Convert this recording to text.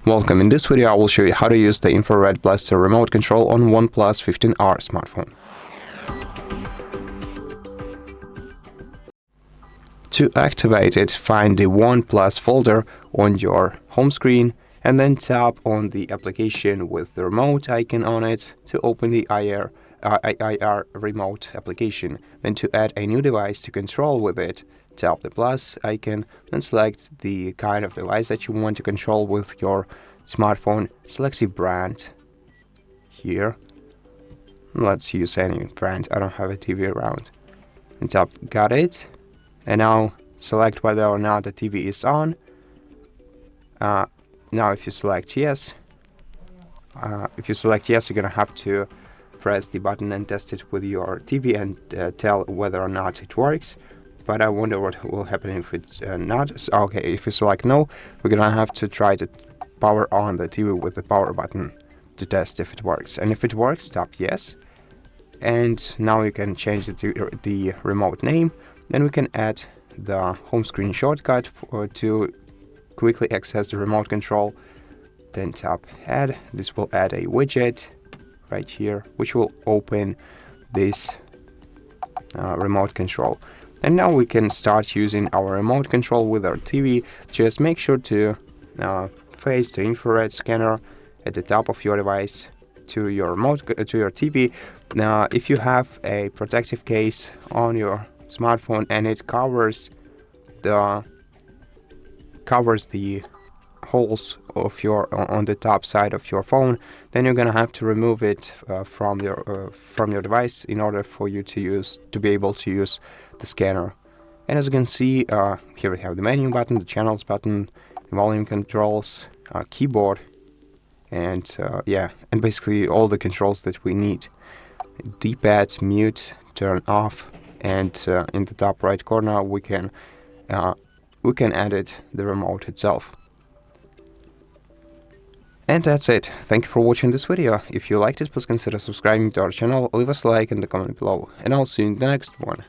Welcome. In this video I will show you how to use the infrared blaster remote control on OnePlus 15R smartphone. To activate it, find the OnePlus folder on your home screen and then tap on the application with the remote icon on it to open the IR remote application. Then to add a new device to control with it, tap the plus icon and select the kind of device that you want to control with your smartphone. Select the brand here. Let's use any brand. I don't have a TV around. And tap got it. And now select whether or not the TV is on. Now if you select yes, you're gonna have to press the button and test it with your TV and tell whether or not it works. But I wonder what will happen if it's not. So, okay, if you select no, we're gonna have to try to power on the TV with the power button to test if it works. And if it works, tap yes. And now you can change the remote name. Then we can add the home screen shortcut to quickly access the remote control. Then tap add. This will add a widget right here, which will open this remote control. And now we can start using our remote control with our TV. Just make sure to face the infrared scanner at the top of your device to your TV. Now, if you have a protective case on your smartphone and it covers the holes of on the top side of your phone, then you're gonna have to remove it from your device in order for you to be able to use the scanner. And as you can see, here we have the menu button, the channels button, volume controls, keyboard, and and basically all the controls that we need. D-pad, mute, turn off, and in the top right corner we can edit the remote itself. And that's it. Thank you for watching this video. If you liked it, please consider subscribing to our channel, leave us a like and a comment below, and I'll see you in the next one.